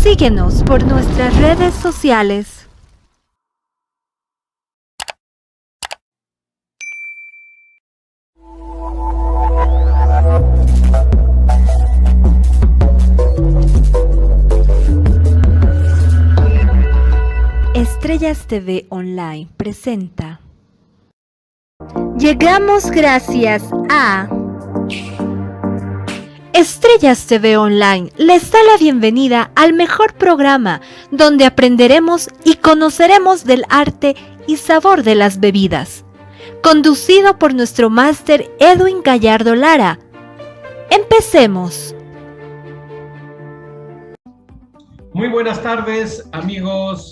Síguenos por nuestras redes sociales. Estrellas TV Online presenta. Llegamos gracias a Estrellas TV Online les da la bienvenida al mejor programa donde aprenderemos y conoceremos del arte y sabor de las bebidas. Conducido por nuestro máster Edwin Gallardo Lara. Empecemos. Muy buenas tardes, amigos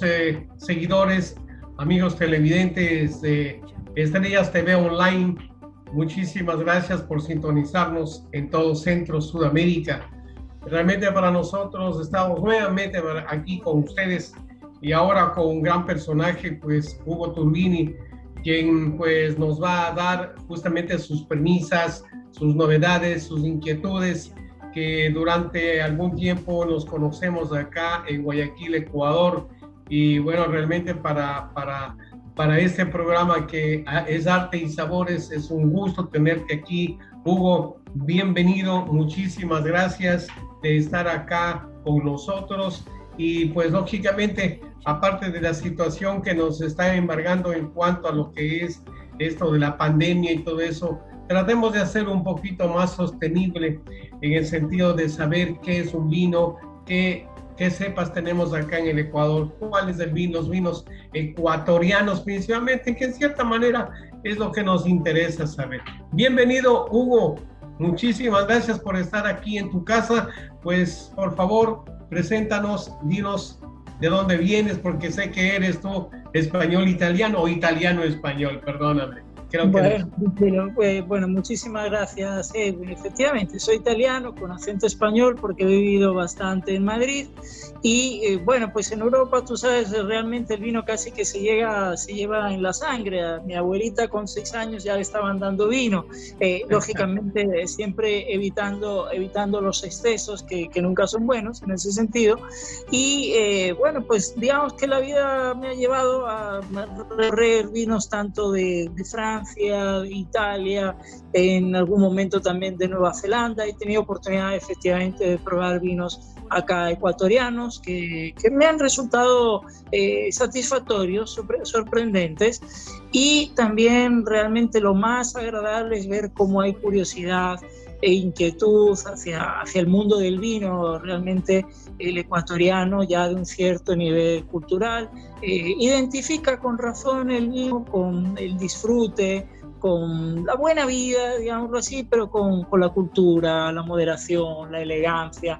seguidores, amigos televidentes de Estrellas TV Online. Muchísimas gracias por sintonizarnos en todo Centro Sudamérica. Realmente para nosotros estamos nuevamente aquí con ustedes y ahora con un gran personaje, pues Hugo Turbini, quien pues nos va a dar justamente sus premisas, sus novedades, sus inquietudes, que durante algún tiempo nos conocemos acá en Guayaquil, Ecuador, y bueno, realmente para este programa que es Arte y Sabores, es un gusto tenerte aquí. Hugo, bienvenido, muchísimas gracias de estar acá con nosotros, y pues lógicamente, aparte de la situación que nos está embargando en cuanto a lo que es esto de la pandemia y todo eso, tratemos de hacer un poquito más sostenible en el sentido de saber qué es un vino, qué cepas tenemos acá en el Ecuador, cuáles son los vinos ecuatorianos principalmente, que en cierta manera es lo que nos interesa saber. Bienvenido, Hugo, muchísimas gracias por estar aquí en tu casa. Pues por favor, preséntanos, dinos de dónde vienes, porque sé que eres tú español-italiano o italiano-español, perdóname. Bueno, muchísimas gracias, Edwin. Efectivamente, soy italiano con acento español porque he vivido bastante en Madrid y bueno, pues en Europa, tú sabes, realmente el vino casi que se lleva en la sangre. A mi abuelita con 6 años ya le estaban dando vino, lógicamente siempre evitando los excesos que nunca son buenos en ese sentido. Y bueno, pues digamos que la vida me ha llevado a recorrer vinos tanto de Francia, Italia, en algún momento también de Nueva Zelanda. He tenido oportunidad efectivamente de probar vinos acá ecuatorianos que me han resultado satisfactorios, sorprendentes, y también realmente lo más agradable es ver cómo hay curiosidad e inquietud hacia el mundo del vino. Realmente el ecuatoriano, ya de un cierto nivel cultural, identifica con razón el vino con el disfrute, con la buena vida, digámoslo así, pero con la cultura, la moderación, la elegancia.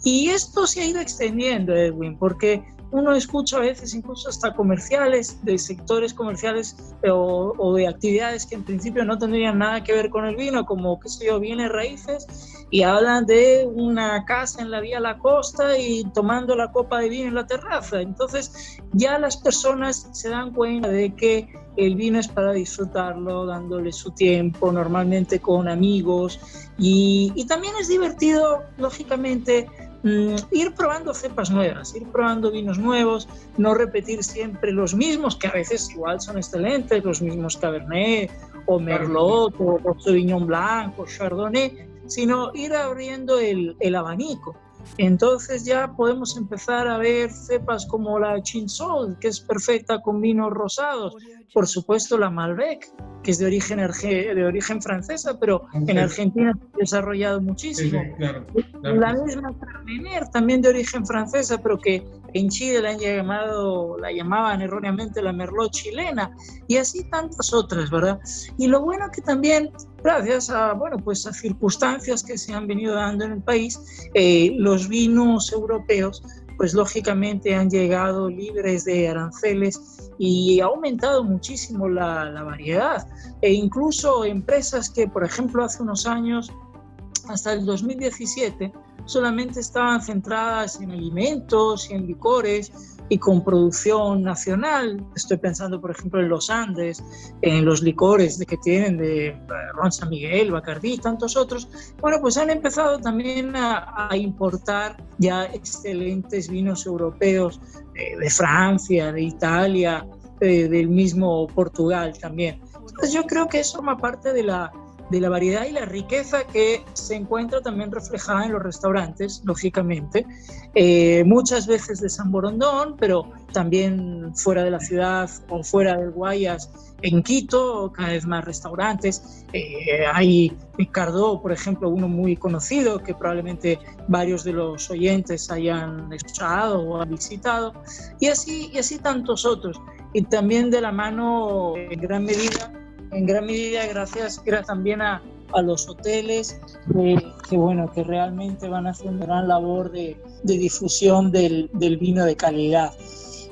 Y esto se ha ido extendiendo, Edwin, porque uno escucha a veces incluso hasta comerciales, de sectores comerciales o de actividades que en principio no tendrían nada que ver con el vino, como, qué sé yo, bienes raíces, y hablan de una casa en la Vía La Costa y tomando la copa de vino en la terraza. Entonces ya las personas se dan cuenta de que el vino es para disfrutarlo, dándole su tiempo, normalmente con amigos, y también es divertido, lógicamente, ir probando cepas nuevas, ir probando vinos nuevos, no repetir siempre los mismos, que a veces igual son excelentes, los mismos Cabernet o Merlot o Sauvignon Blanc o Chardonnay, sino ir abriendo el abanico. Entonces ya podemos empezar a ver cepas como la Chinsault, que es perfecta con vinos rosados, por supuesto la Malbec, que es de origen francesa, pero en Argentina se ha desarrollado muchísimo. Sí, claro. La misma Carmener, también de origen francesa, pero que en Chile la llamaban erróneamente la Merlot chilena, y así tantas otras, ¿verdad? Y lo bueno que también, gracias a, bueno, pues a circunstancias que se han venido dando en el país, los vinos europeos, pues lógicamente han llegado libres de aranceles y ha aumentado muchísimo la variedad. E incluso empresas que, por ejemplo, hace unos años, hasta el 2017, solamente estaban centradas en alimentos y en licores y con producción nacional. Estoy pensando, por ejemplo, en los Andes, en los licores que tienen de Ron San Miguel, Bacardí y tantos otros. Bueno, pues han empezado también a importar ya excelentes vinos europeos de Francia, de Italia, del mismo Portugal también. Entonces yo creo que eso forma parte de la variedad y la riqueza que se encuentra también reflejada en los restaurantes, lógicamente, muchas veces de San Borondón, pero también fuera de la ciudad o fuera del Guayas, en Quito, cada vez más restaurantes. Hay Cardó, por ejemplo, uno muy conocido que probablemente varios de los oyentes hayan escuchado o han visitado, y así tantos otros. Y también de la mano, en gran medida gracias también a los hoteles que realmente van haciendo una gran labor de difusión del vino de calidad.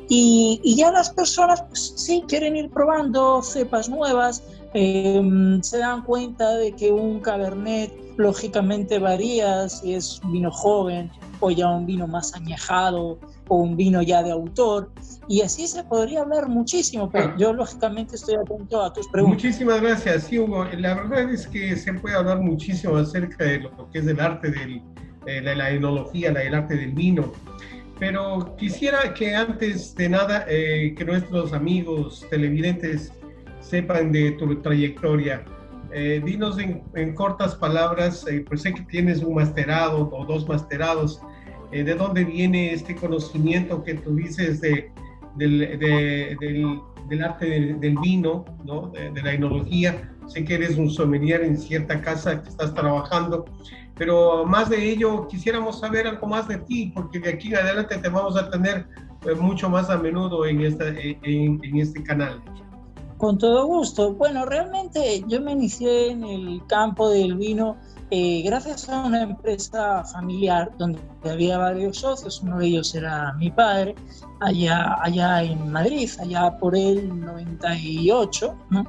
Y ya las personas, pues, sí, quieren ir probando cepas nuevas, se dan cuenta de que un Cabernet lógicamente varía si es un vino joven o ya un vino más añejado o un vino ya de autor, y así se podría hablar muchísimo, pero yo lógicamente estoy atento a tus preguntas. Muchísimas gracias, sí, Hugo. La verdad es que se puede hablar muchísimo acerca de lo que es el arte de la enología, el arte del vino, pero quisiera que antes de nada que nuestros amigos televidentes sepan de tu trayectoria. Dinos en cortas palabras, pues sé que tienes un masterado o 2 masterados. ¿De dónde viene este conocimiento que tú dices del arte del vino, ¿no? de la enología? Sé que eres un sommelier en cierta casa que estás trabajando, pero más de ello quisiéramos saber algo más de ti, porque de aquí en adelante te vamos a tener mucho más a menudo en este canal. Con todo gusto. Bueno, realmente yo me inicié en el campo del vino gracias a una empresa familiar donde había varios socios. Uno de ellos era mi padre, allá en Madrid, allá por el 98, ¿no?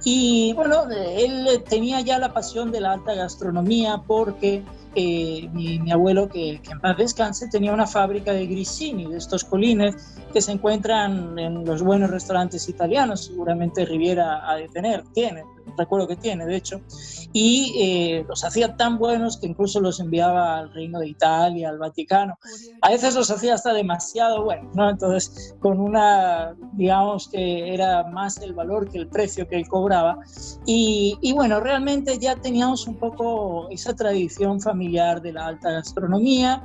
Y bueno, él tenía ya la pasión de la alta gastronomía porque mi abuelo, que en paz descanse, tenía una fábrica de grissini, de estos colines que se encuentran en los buenos restaurantes italianos. Seguramente Riviera ha de tener, recuerdo que tiene, de hecho, y los hacía tan buenos que incluso los enviaba al Reino de Italia, al Vaticano. A veces los hacía hasta demasiado buenos, ¿no? Entonces, digamos que era más el valor que el precio que él cobraba. Y bueno, realmente ya teníamos un poco esa tradición familiar de la alta gastronomía.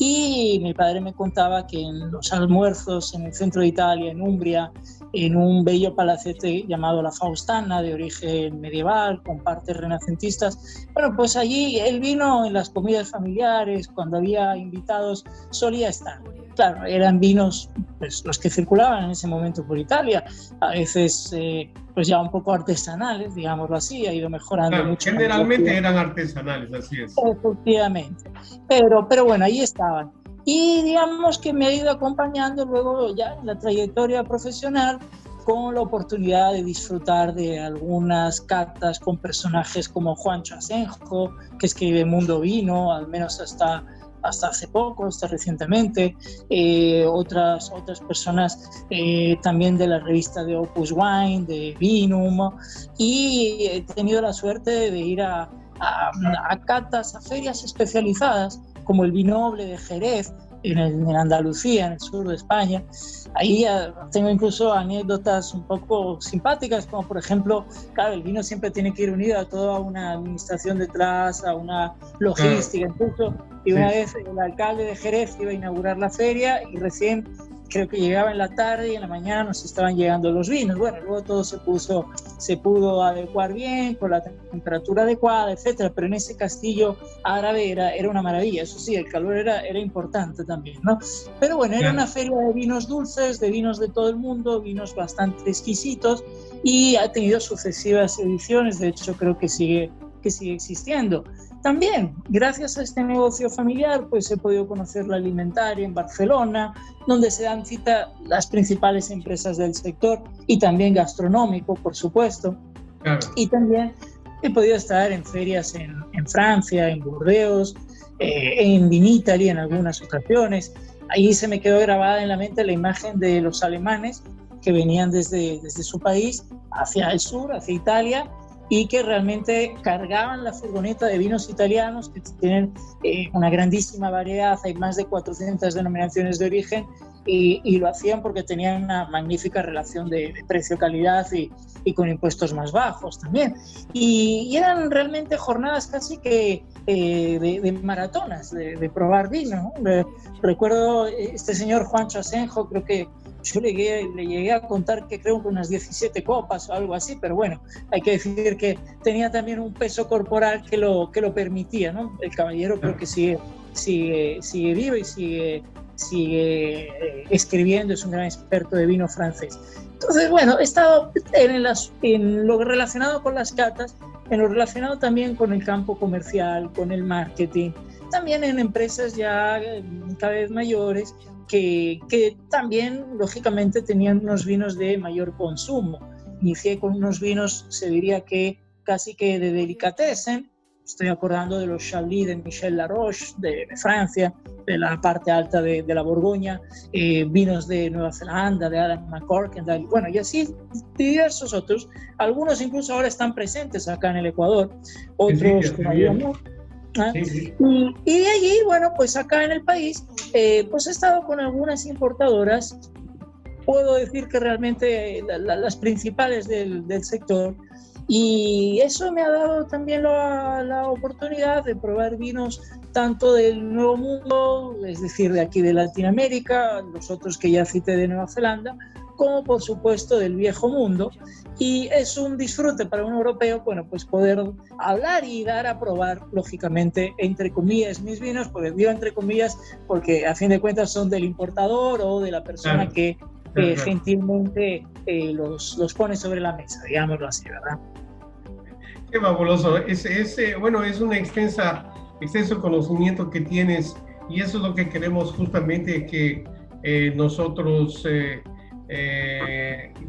Y mi padre me contaba que en los almuerzos en el centro de Italia, en Umbria, en un bello palacete llamado La Faustana, de origen medieval, con partes renacentistas, bueno, pues allí el vino en las comidas familiares, cuando había invitados, solía estar. Claro, eran vinos, pues, los que circulaban en ese momento por Italia, a veces pues ya un poco artesanales, digámoslo así, ha ido mejorando mucho. Generalmente eran artesanales, así es. Efectivamente, pero bueno, ahí estaban. Y digamos que me ha ido acompañando luego ya en la trayectoria profesional, con la oportunidad de disfrutar de algunas catas con personajes como Juancho Asenjo, que escribe Mundo Vino, al menos hasta hace poco, hasta recientemente, otras personas también de la revista de Opus Wine, de Vinum, y he tenido la suerte de ir a catas, a ferias especializadas, como el Vinoble de Jerez, en Andalucía, en el sur de España. Ahí tengo incluso anécdotas un poco simpáticas, como por ejemplo, claro, el vino siempre tiene que ir unido a toda una administración detrás, a una logística, incluso. Y una vez el alcalde de Jerez iba a inaugurar la feria y recién, creo que llegaba en la tarde y en la mañana nos estaban llegando los vinos. Bueno, luego todo se pudo adecuar bien, con la temperatura adecuada, etcétera, pero en ese castillo árabe era una maravilla. Eso sí, el calor era importante también, ¿no? Pero bueno, era una feria de vinos dulces, de vinos de todo el mundo, vinos bastante exquisitos, y ha tenido sucesivas ediciones. De hecho, creo que sigue existiendo. También, gracias a este negocio familiar, pues he podido conocer la alimentaria en Barcelona, donde se dan cita las principales empresas del sector, y también gastronómico, por supuesto. Claro. Y también he podido estar en ferias en Francia, en Burdeos, en Vinitaly en algunas ocasiones. Ahí se me quedó grabada en la mente la imagen de los alemanes que venían desde su país hacia el sur, hacia Italia, y que realmente cargaban la furgoneta de vinos italianos, que tienen una grandísima variedad, hay más de 400 denominaciones de origen, y lo hacían porque tenían una magnífica relación de precio-calidad y con impuestos más bajos también. Y eran realmente jornadas casi que de maratonas, de probar vino, ¿no? Recuerdo este señor Juancho Asenjo, creo que yo le llegué a contar que creo que unas 17 copas o algo así, pero bueno, hay que decir que tenía también un peso corporal que lo permitía, ¿no? El caballero creo que sigue vivo y sigue escribiendo, es un gran experto de vino francés. Entonces, bueno, he estado en lo relacionado con las catas, en lo relacionado también con el campo comercial, con el marketing, también en empresas ya cada vez mayores, que también, lógicamente, tenían unos vinos de mayor consumo. Inicié con unos vinos, se diría que casi que de delicatessen. Estoy acordando de los Chablis de Michel Laroche, de Francia, de la parte alta de la Borgoña, vinos de Nueva Zelanda, de Alan McCork, bueno, y así diversos otros. Algunos incluso ahora están presentes acá en el Ecuador, otros todavía no. Sí, sí. Y de allí, bueno, pues acá en el país, pues he estado con algunas importadoras, puedo decir que realmente las principales del sector, y eso me ha dado también la oportunidad de probar vinos tanto del Nuevo Mundo, es decir, de aquí de Latinoamérica, los otros que ya cité de Nueva Zelanda, como por supuesto del Viejo Mundo, y es un disfrute para un europeo, bueno, pues poder hablar y dar a probar, lógicamente, entre comillas, mis vinos, porque digo entre comillas, porque a fin de cuentas son del importador o de la persona que gentilmente los pone sobre la mesa, digámoslo así, ¿verdad? Qué fabuloso. Bueno, es un extenso conocimiento que tienes, y eso es lo que queremos justamente que nosotros,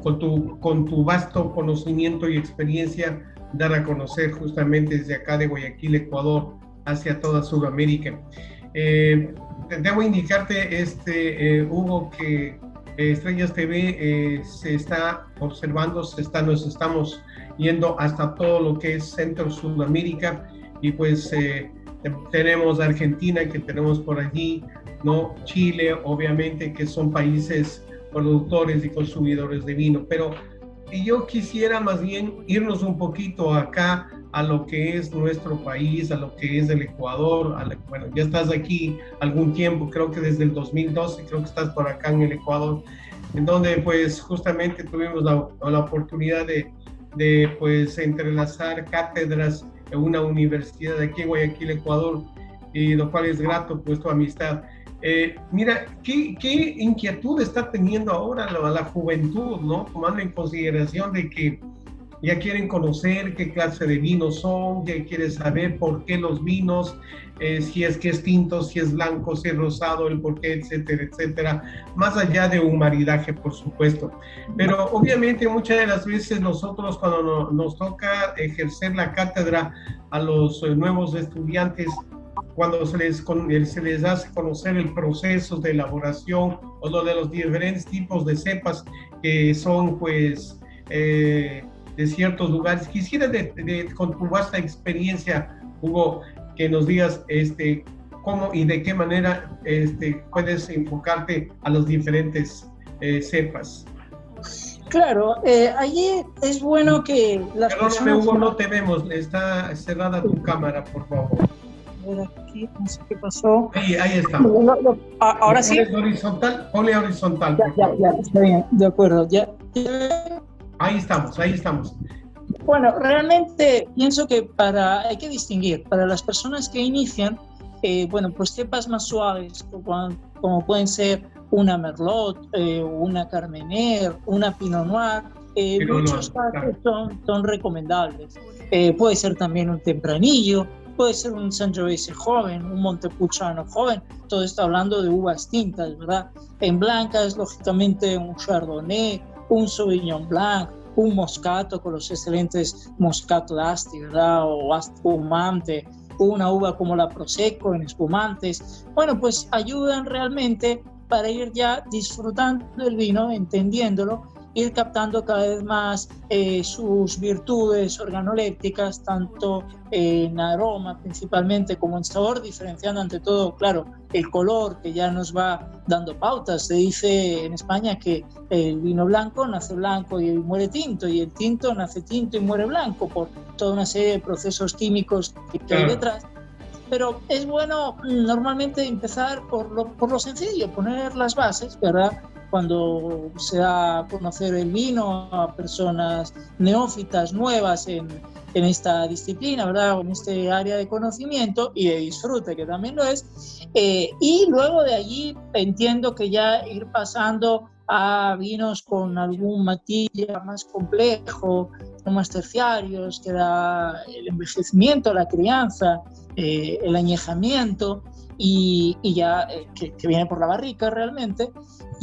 con tu vasto conocimiento y experiencia, dar a conocer justamente desde acá de Guayaquil, Ecuador, hacia toda Sudamérica. Debo indicarte, Hugo, que Estrellas TV se está observando, nos estamos yendo hasta todo lo que es Centro Sudamérica, y pues tenemos Argentina, que tenemos por allí, ¿no? Chile, obviamente, que son países productores y consumidores de vino, pero yo quisiera más bien irnos un poquito acá a lo que es nuestro país, a lo que es el Ecuador. Bueno, ya estás aquí algún tiempo, creo que desde el 2012, creo que estás por acá en el Ecuador, en donde pues justamente tuvimos la oportunidad de pues entrelazar cátedras en una universidad de aquí en Guayaquil, Ecuador, y lo cual es grato, pues, tu amistad. Mira, ¿qué inquietud está teniendo ahora la juventud, ¿no? Tomando en consideración de que ya quieren conocer qué clase de vinos son, ya quieren saber por qué los vinos, si es que es tinto, si es blanco, si es rosado, el por qué, etcétera, etcétera, más allá de un maridaje, por supuesto. Pero obviamente muchas de las veces nosotros, cuando nos toca ejercer la cátedra a los nuevos estudiantes, cuando se les hace conocer el proceso de elaboración o lo de los diferentes tipos de cepas que son, pues, de ciertos lugares. Quisiera con tu vasta experiencia, Hugo, que nos digas cómo y de qué manera puedes enfocarte a las diferentes cepas. Claro, allí es bueno que las personas... Hugo, no te vemos, está cerrada tu cámara, por favor. Aquí, no sé qué pasó. Ahí está. Ahora sí. Ponle horizontal. Ya, está bien, de acuerdo. Ya. Ahí estamos. Bueno, realmente pienso que hay que distinguir, para las personas que inician, bueno, pues cepas más suaves, como pueden ser una Merlot, una Carmener, una Pinot Noir, muchos casos son recomendables. Puede ser también un Tempranillo, puede ser un Sangiovese joven, un Montepulciano joven, todo está hablando de uvas tintas, ¿verdad? En blancas, lógicamente, un Chardonnay, un Sauvignon Blanc, un Moscato con los excelentes Moscato d'Asti, ¿verdad? O Spumante, una uva como la Prosecco en espumantes, bueno, pues ayudan realmente para ir ya disfrutando el vino, entendiéndolo, ir captando cada vez más sus virtudes organolépticas, tanto en aroma principalmente como en sabor, diferenciando ante todo, claro, el color que ya nos va dando pautas. Se dice en España que el vino blanco nace blanco y muere tinto, y el tinto nace tinto y muere blanco por toda una serie de procesos químicos que hay detrás. Pero es bueno normalmente empezar por lo sencillo, poner las bases, ¿verdad? Cuando se da a conocer el vino a personas neófitas, nuevas en esta disciplina, ¿verdad? O en este área de conocimiento y de disfrute, que también lo es. Y luego de allí entiendo que ya ir pasando a vinos con algún matiz más complejo, no más terciarios, que da el envejecimiento, la crianza, el añejamiento, y ya que viene por la barrica realmente,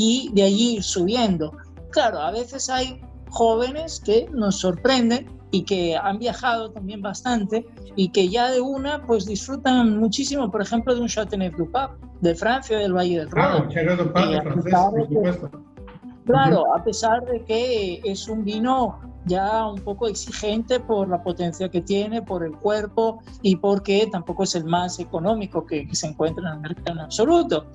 y de allí ir subiendo. Claro, a veces hay jóvenes que nos sorprenden y que han viajado también bastante y que ya de una pues disfrutan muchísimo, por ejemplo, de un Châteauneuf-du-Pape de Francia, del Valle del Ródano. Claro, Châteauneuf-du-Pape francés, por supuesto. Claro, a pesar de que es un vino ya un poco exigente por la potencia que tiene, por el cuerpo y porque tampoco es el más económico que se encuentra en el mercado en absoluto.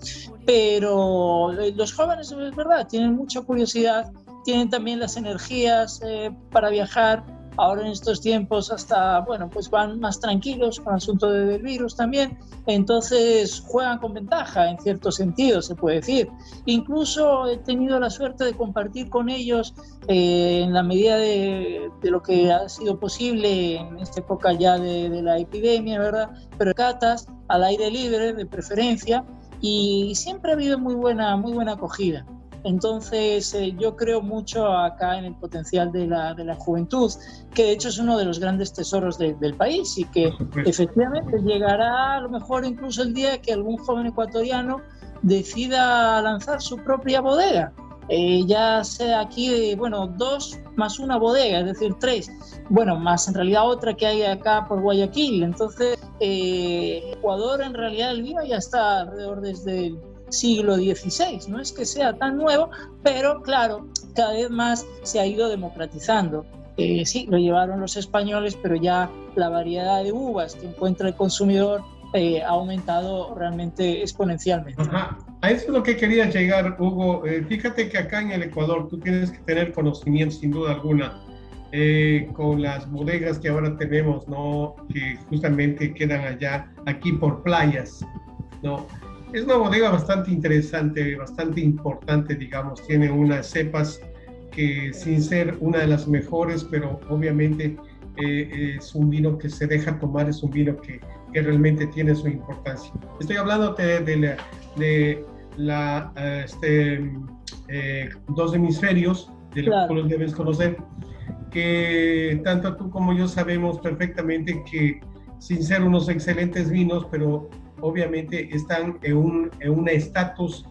Pero los jóvenes, es verdad, tienen mucha curiosidad, tienen también las energías para viajar. Ahora en estos tiempos hasta, bueno, pues van más tranquilos con el asunto del virus también, entonces juegan con ventaja en cierto sentido, se puede decir. Incluso he tenido la suerte de compartir con ellos en la medida de lo que ha sido posible en esta época ya de la epidemia, ¿verdad? Pero catas al aire libre de preferencia, y siempre ha habido muy buena acogida. Entonces yo creo mucho acá en el potencial de la juventud, que de hecho es uno de los grandes tesoros del país, y que efectivamente llegará a lo mejor incluso el día que algún joven ecuatoriano decida lanzar su propia bodega, ya sea aquí, bueno, 2 más 1 bodega, es decir, 3, bueno, más en realidad otra que hay acá por Guayaquil. Entonces Ecuador, en realidad el vino ya está alrededor desde el siglo XVI, no es que sea tan nuevo, pero claro, cada vez más se ha ido democratizando. Sí, lo llevaron los españoles, pero ya la variedad de uvas que encuentra el consumidor ha aumentado realmente exponencialmente. Ajá. A eso es lo que quería llegar, Hugo. Fíjate que acá en el Ecuador tú tienes que tener conocimiento, sin duda alguna, con las bodegas que ahora tenemos, ¿no? Que justamente quedan aquí por playas, ¿no? Es una bodega bastante interesante, bastante importante, digamos. Tiene unas cepas que, sin ser una de las mejores, pero obviamente es un vino que se deja tomar, es un vino que realmente tiene su importancia. Estoy hablando de Dos Hemisferios, de los que los debes conocer, que tanto tú como yo sabemos perfectamente que, sin ser unos excelentes vinos, pero obviamente están en un estatus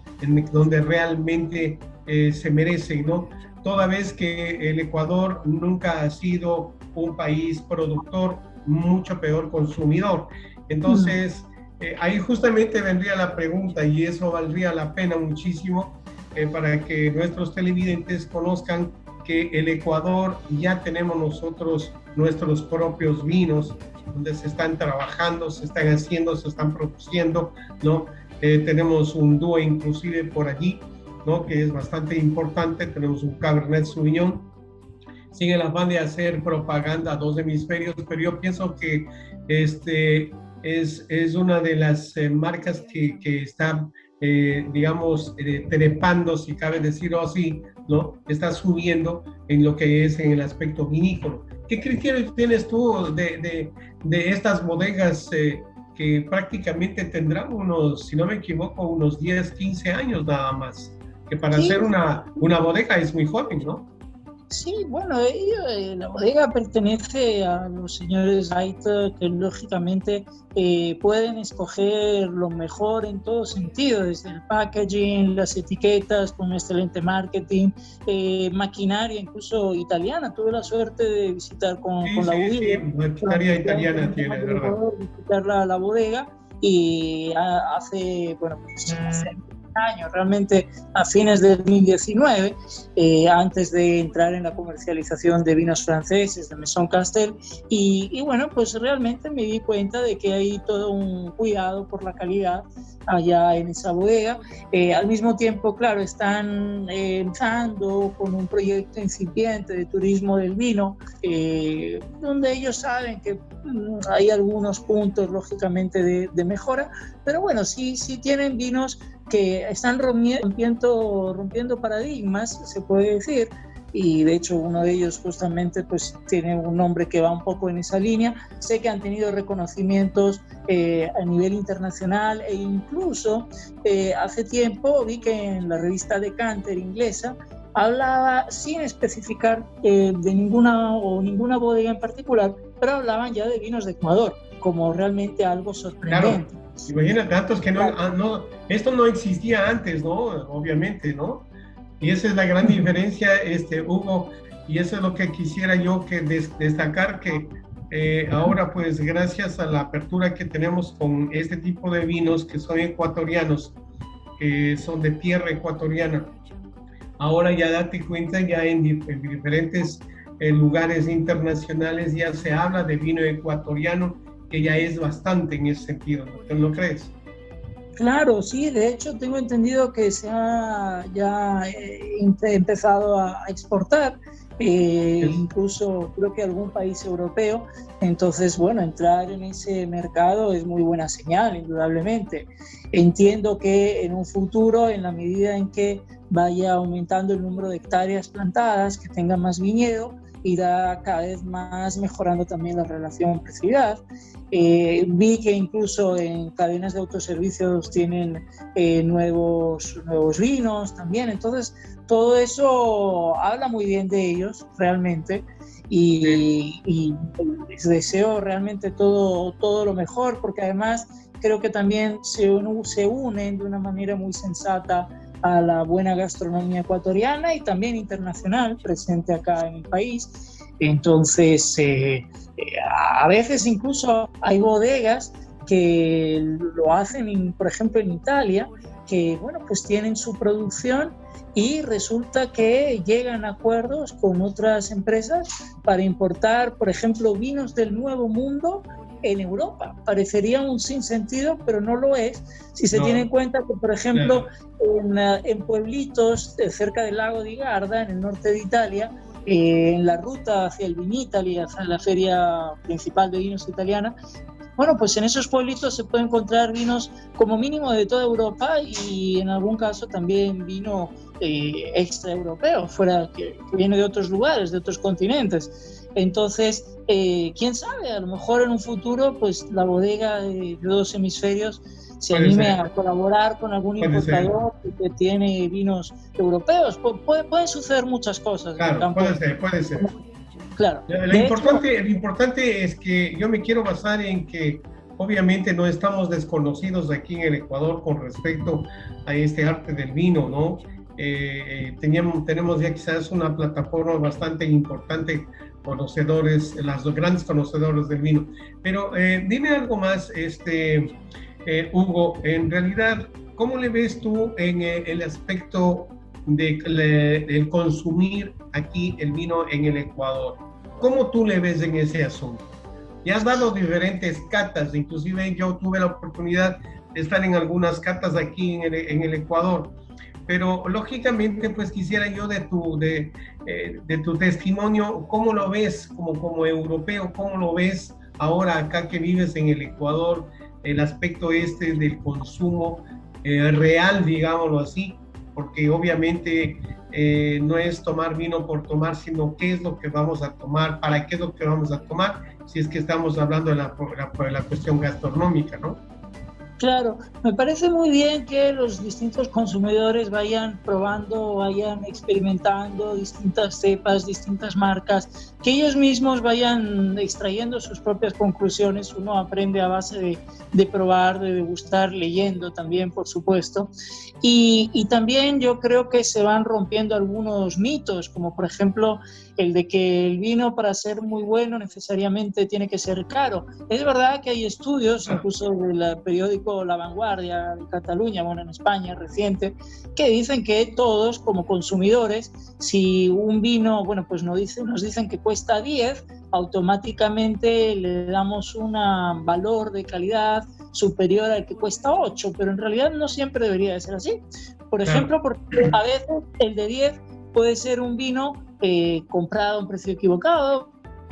donde realmente se merecen, ¿no? Toda vez que el Ecuador nunca ha sido un país productor, mucho peor consumidor. Entonces, ahí justamente vendría la pregunta, y eso valdría la pena muchísimo para que nuestros televidentes conozcan que el Ecuador ya tenemos nosotros nuestros propios vinos, donde se están trabajando, se están haciendo, se están produciendo, ¿no? Tenemos un dúo inclusive por allí, ¿no? Que es bastante importante. Tenemos un Cabernet Sauvignon. Sigue la afán de hacer propaganda a Dos Hemisferios, pero yo pienso que es una de las marcas que está, digamos, trepando, si cabe decirlo así, ¿no? Está subiendo en lo que es en el aspecto vinícola. ¿Qué criterios tienes tú de estas bodegas que prácticamente tendrán unos, si no me equivoco, unos 10, 15 años nada más? Que para ser una bodega es muy joven, ¿no? Sí, bueno, la bodega pertenece a los señores Wright, que lógicamente pueden escoger lo mejor en todo sentido, desde el packaging, las etiquetas con un excelente marketing, maquinaria incluso italiana. Tuve la suerte de visitar con la bodega. Sí, maquinaria italiana tiene, ¿verdad? Visitar la bodega y hace, bueno, pues hace años, realmente a fines del 2019, antes de entrar en la comercialización de vinos franceses de Maison Castel, y bueno, pues realmente me di cuenta de que hay todo un cuidado por la calidad allá en esa bodega. Al mismo tiempo, claro, están empezando con un proyecto incipiente de turismo del vino, donde ellos saben que hay algunos puntos, lógicamente, de mejora, pero bueno, sí tienen vinos que están rompiendo paradigmas, se puede decir, y de hecho uno de ellos justamente pues tiene un nombre que va un poco en esa línea. Sé que han tenido reconocimientos a nivel internacional, e incluso hace tiempo vi que en la revista Decanter inglesa hablaba, sin especificar de ninguna bodega en particular, pero hablaban ya de vinos de Ecuador como realmente algo sorprendente. Claro. Imagínate, datos que esto no existía antes, ¿no? Obviamente, ¿no? Y esa es la gran diferencia, Hugo, y eso es lo que quisiera yo destacar, que ahora, pues, gracias a la apertura que tenemos con este tipo de vinos que son ecuatorianos, que son de tierra ecuatoriana, ahora ya date cuenta, ya en diferentes lugares internacionales ya se habla de vino ecuatoriano, que ya es bastante en ese sentido, ¿no lo crees? Claro, sí, de hecho tengo entendido que se ha ya empezado a exportar, incluso creo que algún país europeo. Entonces, bueno, entrar en ese mercado es muy buena señal, indudablemente. Entiendo que en un futuro, en la medida en que vaya aumentando el número de hectáreas plantadas, que tenga más viñedo, irá cada vez más mejorando también la relación precio-calidad. Vi que incluso en cadenas de autoservicios tienen nuevos vinos también. Entonces, todo eso habla muy bien de ellos realmente, y les deseo realmente todo lo mejor, porque además creo que también se unen de una manera muy sensata a la buena gastronomía ecuatoriana y también internacional presente acá en el país. Entonces, a veces incluso hay bodegas que lo hacen, por ejemplo, en Italia, que, bueno, pues tienen su producción y resulta que llegan a acuerdos con otras empresas para importar, por ejemplo, vinos del Nuevo Mundo en Europa. Parecería un sinsentido, pero no lo es, si se tiene en cuenta que, por ejemplo, en pueblitos cerca del lago di Garda, en el norte de Italia, en la ruta hacia el Vinitaly, hacia la feria principal de vinos italiana, bueno, pues en esos pueblitos se puede encontrar vinos como mínimo de toda Europa, y en algún caso también vino extra europeo, que viene de otros lugares, de otros continentes. Entonces, quién sabe, a lo mejor en un futuro pues la bodega de Dos Hemisferios se anime a colaborar con algún importador que tiene vinos europeos. Pueden suceder muchas cosas. Claro, puede ser. Claro. Lo importante es que yo me quiero basar en que obviamente no estamos desconocidos aquí en el Ecuador con respecto a este arte del vino, ¿no? Tenemos ya quizás una plataforma bastante importante, los grandes conocedores del vino. Pero dime algo más, Hugo, en realidad, ¿cómo le ves tú en el aspecto del consumir aquí el vino en el Ecuador? ¿Cómo tú le ves en ese asunto? Ya has dado diferentes catas, inclusive yo tuve la oportunidad de estar en algunas catas aquí en el Ecuador, pero lógicamente pues quisiera yo de tu testimonio, ¿cómo lo ves como europeo? ¿Cómo lo ves ahora acá que vives en el Ecuador, el aspecto del consumo real, digámoslo así? Porque obviamente no es tomar vino por tomar, sino qué es lo que vamos a tomar, para qué es lo que vamos a tomar, si es que estamos hablando de la cuestión gastronómica, ¿no? Claro, me parece muy bien que los distintos consumidores vayan probando, vayan experimentando distintas cepas, distintas marcas, que ellos mismos vayan extrayendo sus propias conclusiones. Uno aprende a base de probar, de degustar, leyendo también, por supuesto. Y también yo creo que se van rompiendo algunos mitos, como por ejemplo el de que el vino para ser muy bueno necesariamente tiene que ser caro. Es verdad que hay estudios, incluso del periódico La Vanguardia de Cataluña, bueno, en España, reciente, que dicen que todos como consumidores, si un vino, bueno, pues nos dicen que cuesta 10, automáticamente le damos un valor de calidad superior al que cuesta 8, pero en realidad no siempre debería de ser así. Por ejemplo, porque a veces el de 10 puede ser un vino comprado a un precio equivocado,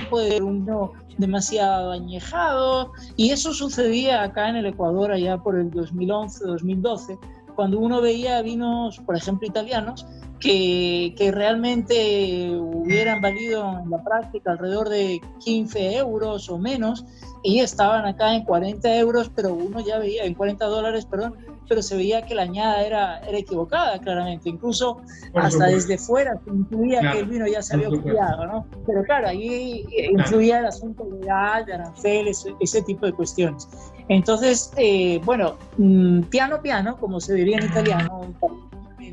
puede ser un vino demasiado añejado, y eso sucedía acá en el Ecuador allá por el 2011-2012, cuando uno veía vinos, por ejemplo, italianos, que realmente hubieran valido en la práctica alrededor de 15 euros o menos, y estaban acá en 40 euros, pero uno ya veía, en 40 dólares, perdón, pero se veía que la añada era equivocada, claramente. Incluso hasta desde fuera se intuía que el vino ya se había oxidado, ¿no? Pero claro, ahí influía el asunto legal, de aranceles, ese tipo de cuestiones. Entonces, bueno, piano piano, como se diría en italiano,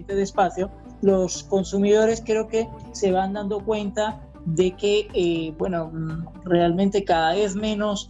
despacio, los consumidores creo que se van dando cuenta de que, bueno, realmente cada vez menos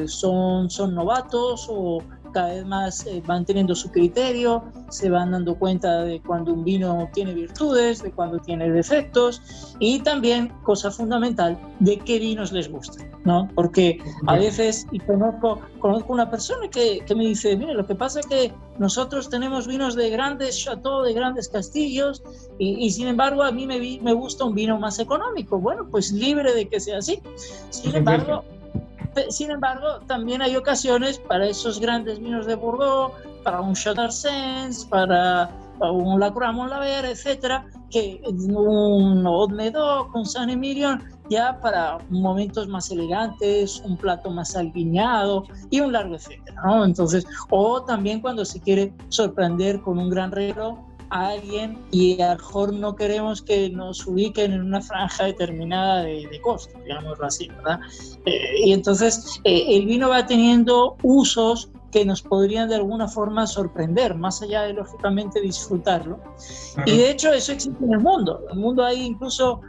son novatos, o cada vez más van teniendo su criterio, se van dando cuenta de cuando un vino tiene virtudes, de cuando tiene defectos, y también, cosa fundamental, de qué vinos les gustan, ¿no? Porque a veces, y conozco una persona que me dice, mire, lo que pasa es que nosotros tenemos vinos de grandes chateaux, de grandes castillos, y sin embargo a mí me gusta un vino más económico. Bueno, pues libre de que sea así. Sin embargo, también hay ocasiones para esos grandes vinos de Bordeaux, para un Chateau d'Arsens, para un Lacroix Monlaver, etcétera, que un Haut Médoc, un Saint-Émilion, ya para momentos más elegantes, un plato más alviñado y un largo etcétera, ¿no? Entonces, o también cuando se quiere sorprender con un gran regalo a alguien, y a lo mejor no queremos que nos ubiquen en una franja determinada de costo, digámoslo así, ¿verdad? Y entonces el vino va teniendo usos que nos podrían de alguna forma sorprender, más allá de, lógicamente, disfrutarlo. Ajá. Y de hecho eso existe en el mundo. En el mundo hay incluso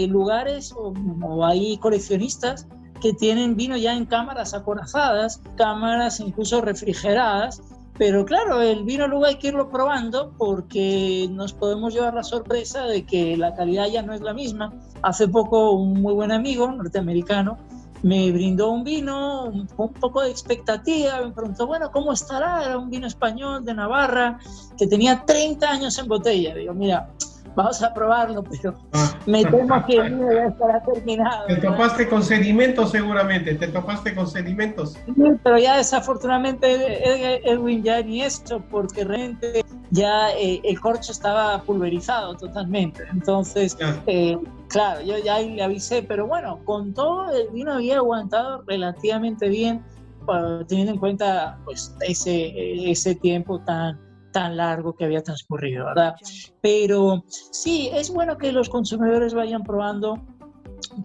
lugares o hay coleccionistas que tienen vino ya en cámaras acorazadas, cámaras incluso refrigeradas. Pero claro, el vino luego hay que irlo probando, porque nos podemos llevar la sorpresa de que la calidad ya no es la misma. Hace poco un muy buen amigo norteamericano me brindó un vino, un poco de expectativa, me preguntó, bueno, ¿cómo estará? Era un vino español de Navarra que tenía 30 años en botella. Digo, mira, vamos a probarlo, pero me temo que el vino ya estará terminado. Te topaste con sedimentos seguramente, te topaste con sedimentos. Sí, pero ya desafortunadamente, Edwin, ya ni esto, porque realmente ya el corcho estaba pulverizado totalmente. Entonces, claro, yo ya le avisé, pero bueno, con todo el vino había aguantado relativamente bien, teniendo en cuenta pues ese tiempo tan largo que había transcurrido, ¿verdad? Pero sí, es bueno que los consumidores vayan probando,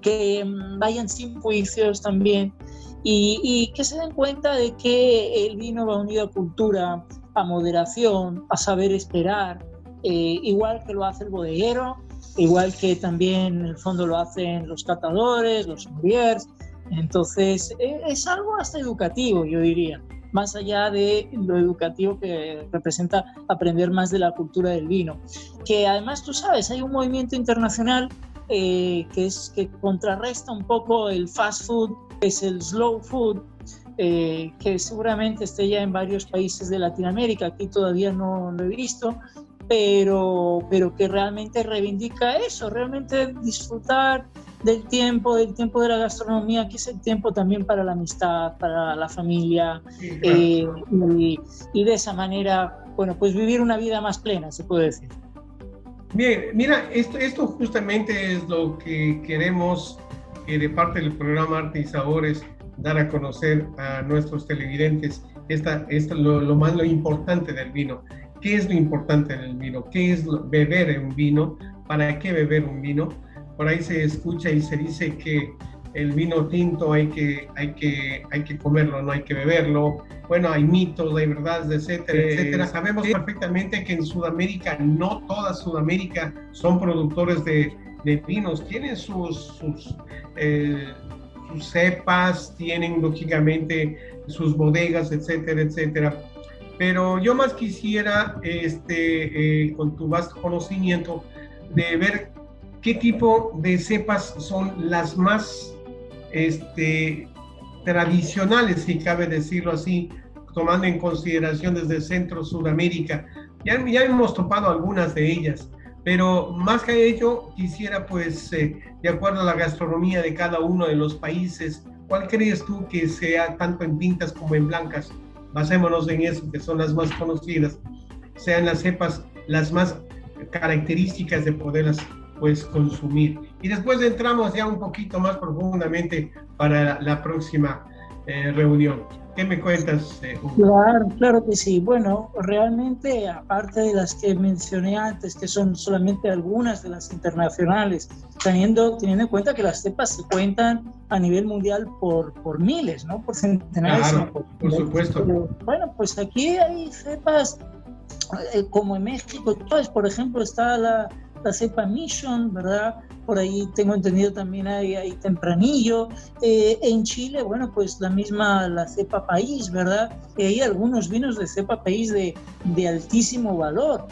que vayan sin juicios también, y que se den cuenta de que el vino va unido a cultura, a moderación, a saber esperar, igual que lo hace el bodeguero, igual que también en el fondo lo hacen los catadores, los sommeliers. Entonces es algo hasta educativo, yo diría, más allá de lo educativo que representa aprender más de la cultura del vino. Que además, tú sabes, hay un movimiento internacional que contrarresta un poco el fast food, que es el slow food, que seguramente esté ya en varios países de Latinoamérica. Aquí todavía no lo he visto, pero que realmente reivindica eso, realmente disfrutar del tiempo de la gastronomía, que es el tiempo también para la amistad, para la familia, sí, claro. Y de esa manera, bueno, pues vivir una vida más plena, se puede decir. Bien, mira, esto justamente es lo que queremos de parte del programa Arte y Sabores, dar a conocer a nuestros televidentes lo importante del vino. ¿Qué es lo importante del vino? ¿Qué es beber un vino? ¿Para qué beber un vino? Por ahí se escucha y se dice que el vino tinto hay que comerlo, no hay que beberlo. Bueno, hay mitos, hay verdades, etcétera, etcétera. Sabemos perfectamente que en Sudamérica, no toda Sudamérica son productores de vinos. Tienen sus cepas, tienen lógicamente sus bodegas, etcétera, etcétera. Pero yo más quisiera, con tu vasto conocimiento, de ver qué tipo de cepas son las más tradicionales, si cabe decirlo así, tomando en consideración desde Centro Sudamérica. Ya hemos topado algunas de ellas, pero más que ello, quisiera pues, de acuerdo a la gastronomía de cada uno de los países, ¿cuál crees tú que sea tanto en tintas como en blancas? Basémonos en eso, que son las más conocidas, sean las cepas las más características de poderlas pues consumir. Y después entramos ya un poquito más profundamente para la próxima reunión. ¿Qué me cuentas, Hugo? Claro que sí. Bueno, realmente, aparte de las que mencioné antes, que son solamente algunas de las internacionales, teniendo en cuenta que las cepas se cuentan a nivel mundial por miles, ¿no? Por centenares. Claro, por supuesto. Pero, bueno, pues aquí hay cepas como en México, pues, por ejemplo, está la cepa Mission, ¿verdad? Por ahí tengo entendido también hay Tempranillo. En Chile, bueno, pues la cepa País, ¿verdad? Hay algunos vinos de cepa País de altísimo valor.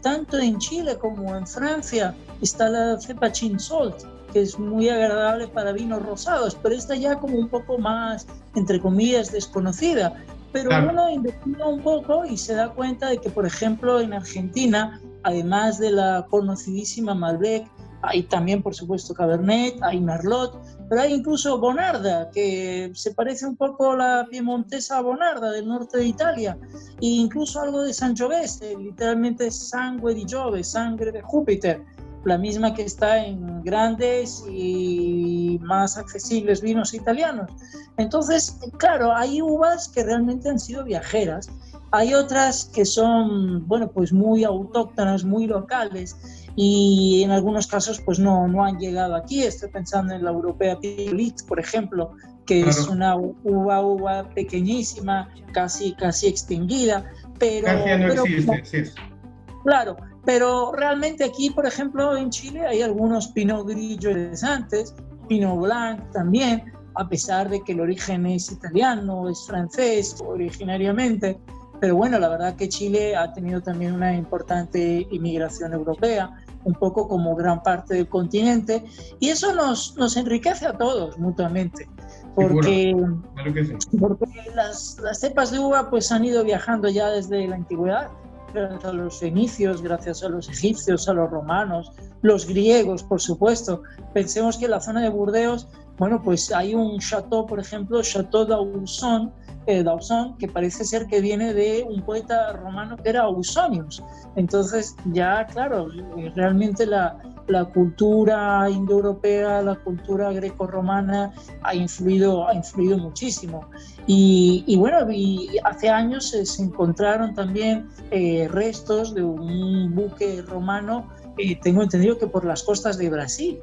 Tanto en Chile como en Francia está la cepa Chinsault, que es muy agradable para vinos rosados, pero esta ya como un poco más, entre comillas, desconocida. Pero uno investiga un poco y se da cuenta de que, por ejemplo, en Argentina, además de la conocidísima Malbec, hay también, por supuesto, Cabernet, hay Merlot, pero hay incluso Bonarda, que se parece un poco a la piemontesa Bonarda del norte de Italia, e incluso algo de Sangiovese, literalmente sangue di Giove, sangre de Júpiter, la misma que está en grandes y más accesibles vinos italianos. Entonces, claro, hay uvas que realmente han sido viajeras, hay otras que son, bueno, pues muy autóctonas, muy locales, y en algunos casos pues no han llegado aquí. Estoy pensando en la europea Piolix, por ejemplo, que es una uva pequeñísima, casi extinguida, pero casi no existe, sí. Claro, pero realmente aquí, por ejemplo, en Chile hay algunos Pinot Grigio interesantes, Pinot Blanc también, a pesar de que el origen es italiano, es francés originariamente. Pero bueno, la verdad que Chile ha tenido también una importante inmigración europea, un poco como gran parte del continente, y eso nos enriquece a todos mutuamente, porque, claro que sí. Porque las cepas de uva pues han ido viajando ya desde la antigüedad, gracias a los fenicios, gracias a los egipcios, a los romanos, los griegos, por supuesto. Pensemos que en la zona de Burdeos, bueno, pues hay un chateau, por ejemplo, Chateau d'Ausson, que parece ser que viene de un poeta romano que era Ausonius. Entonces ya, claro, realmente la cultura indoeuropea, la cultura grecorromana ha influido muchísimo. Y bueno, hace años se encontraron también restos de un buque romano, tengo entendido que por las costas de Brasil.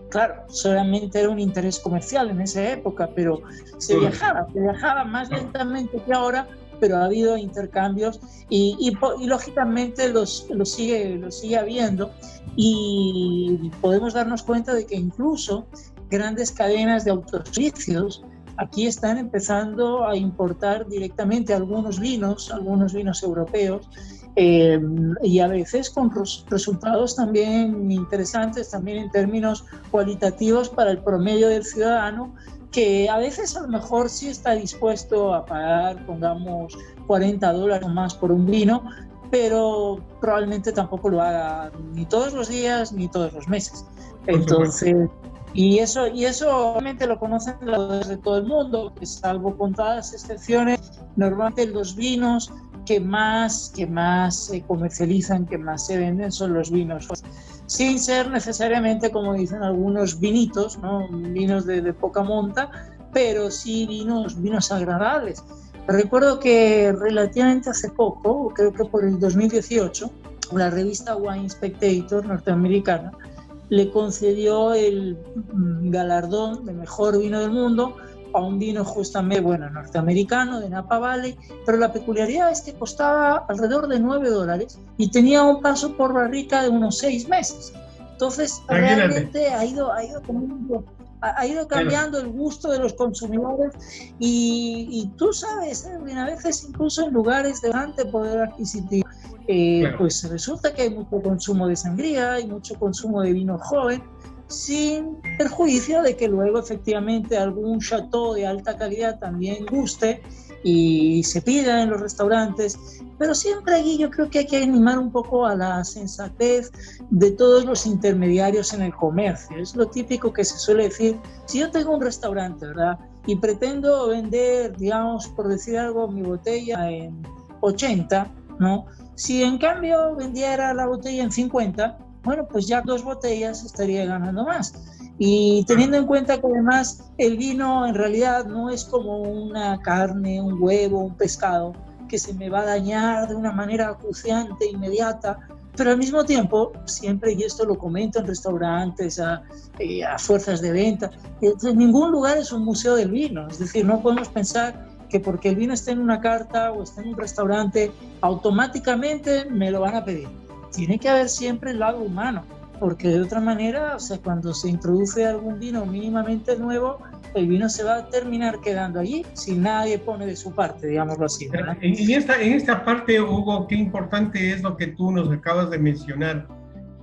Claro, solamente era un interés comercial en esa época, pero se viajaba más lentamente que ahora, pero ha habido intercambios y lógicamente los sigue habiendo, y podemos darnos cuenta de que incluso grandes cadenas de autoservicios aquí están empezando a importar directamente algunos vinos europeos, y a veces con resultados también interesantes, también en términos cualitativos para el promedio del ciudadano, que a veces a lo mejor sí está dispuesto a pagar, pongamos, $40 más por un vino, pero probablemente tampoco lo haga ni todos los días ni todos los meses. Entonces, y eso obviamente lo conocen de todo el mundo, que salvo contadas excepciones, normalmente los vinos que más se comercializan, que más se venden, son los vinos, sin ser necesariamente, como dicen algunos, vinitos, ¿no? Vinos de poca monta, pero sí vinos agradables. Recuerdo que relativamente hace poco, creo que por el 2018, la revista Wine Spectator norteamericana le concedió el galardón de mejor vino del mundo a un vino justamente, norteamericano, de Napa Valley, pero la peculiaridad es que costaba alrededor de $9 y tenía un paso por barrica de unos 6 meses. Entonces, realmente ha ido cambiando el gusto de los consumidores y tú sabes, a veces incluso en lugares de bastante poder adquisitivo, pues resulta que hay mucho consumo de sangría, hay mucho consumo de vino joven, sin perjuicio de que luego efectivamente algún chateau de alta calidad también guste y se pida en los restaurantes, pero siempre allí yo creo que hay que animar un poco a la sensatez de todos los intermediarios en el comercio. Es lo típico que se suele decir: si yo tengo un restaurante, ¿verdad?, y pretendo vender, digamos, por decir algo, mi botella en 80, ¿no? Si en cambio vendiera la botella en 50, bueno, pues ya 2 botellas estaría ganando más. Y teniendo en cuenta que además el vino en realidad no es como una carne, un huevo, un pescado, que se me va a dañar de una manera acuciante, inmediata, pero al mismo tiempo, siempre, y esto lo comento en restaurantes, a fuerzas de venta, en ningún lugar es un museo del vino. Es decir, no podemos pensar que porque el vino esté en una carta o esté en un restaurante, automáticamente me lo van a pedir. Tiene que haber siempre el lado humano, porque de otra manera, cuando se introduce algún vino mínimamente nuevo, el vino se va a terminar quedando allí si nadie pone de su parte, digámoslo así, ¿verdad? En esta parte, Hugo, qué importante es lo que tú nos acabas de mencionar,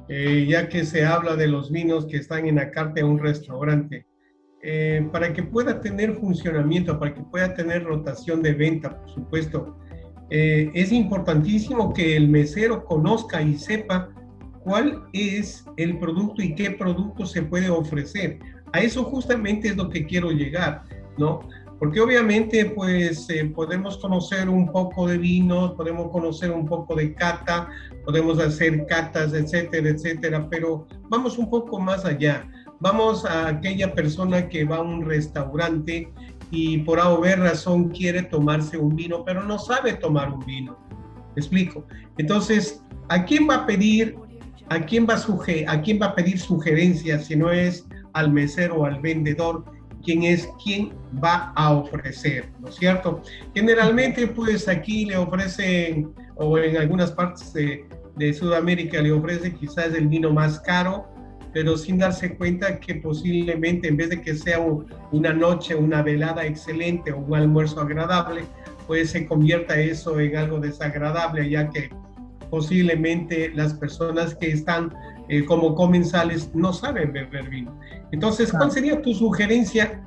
ya que se habla de los vinos que están en la carta de un restaurante. Para que pueda tener funcionamiento, para que pueda tener rotación de venta, por supuesto, es importantísimo que el mesero conozca y sepa cuál es el producto y qué producto se puede ofrecer. A eso justamente es lo que quiero llegar, ¿no? Porque obviamente, pues, podemos conocer un poco de vino, podemos conocer un poco de cata, podemos hacer catas, etcétera, etcétera, pero vamos un poco más allá. Vamos a aquella persona que va a un restaurante y por A o B razón quiere tomarse un vino, pero no sabe tomar un vino. ¿Me explico? Entonces, ¿a quién va a pedir sugerencias si no es al mesero o al vendedor, quien va a ofrecer, ¿no es cierto? Generalmente, pues aquí le ofrecen, o en algunas partes de Sudamérica le ofrecen quizás el vino más caro, pero sin darse cuenta que posiblemente en vez de que sea una noche, una velada excelente o un almuerzo agradable, pues se convierta eso en algo desagradable, ya que posiblemente las personas que están como comensales no saben beber vino. Entonces, ¿cuál sería tu sugerencia?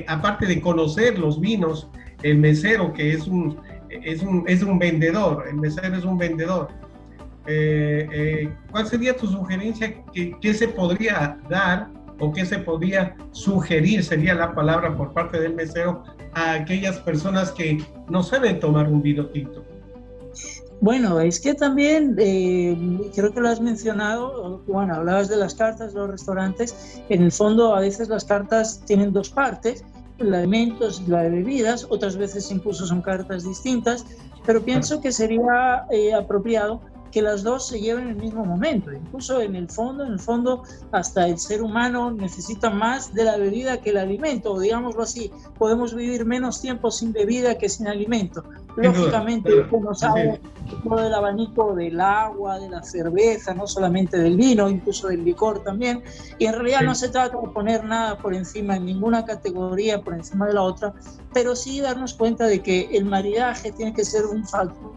Aparte de conocer los vinos, el mesero, que es un vendedor, el mesero es un vendedor, ¿cuál sería tu sugerencia? ¿Qué se podría dar o qué se podría sugerir, sería la palabra, por parte del mesero a aquellas personas que no saben tomar un vino tinto? Bueno, es que también, creo que lo has mencionado, bueno, hablabas de las cartas de los restaurantes. En el fondo, a veces las cartas tienen 2 partes, la de alimentos y la de bebidas, otras veces incluso son cartas distintas, pero pienso que sería apropiado que las 2 se lleven en el mismo momento. Incluso en el fondo, hasta el ser humano necesita más de la bebida que el alimento, o digámoslo así, podemos vivir menos tiempo sin bebida que sin alimento. Lógicamente, uno sabe todo el abanico del agua, de la cerveza, no solamente del vino, incluso del licor también, y en realidad no se trata de poner nada por encima, en ninguna categoría por encima de la otra, pero sí darnos cuenta de que el maridaje tiene que ser un factor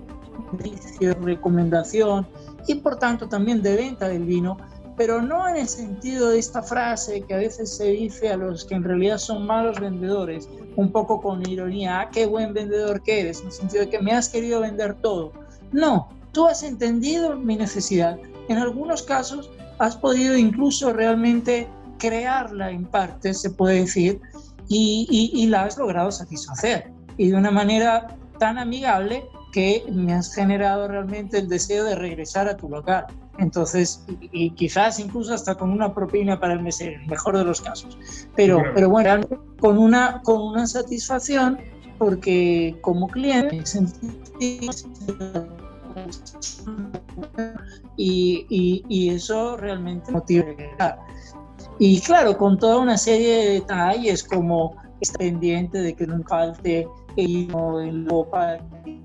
de recomendación y por tanto también de venta del vino, pero no en el sentido de esta frase que a veces se dice a los que en realidad son malos vendedores, un poco con ironía: qué buen vendedor que eres, en el sentido de que me has querido vender todo. No, tú has entendido mi necesidad, en algunos casos has podido incluso realmente crearla en parte, se puede decir, y la has logrado satisfacer, y de una manera tan amigable que me has generado realmente el deseo de regresar a tu local. Entonces, y quizás incluso hasta con una propina para el mesero, en el mejor de los casos. Pero bueno, realmente con una satisfacción, porque como cliente y eso realmente motiva. Y claro, con toda una serie de detalles como estar pendiente de que no falte el vino en ropa,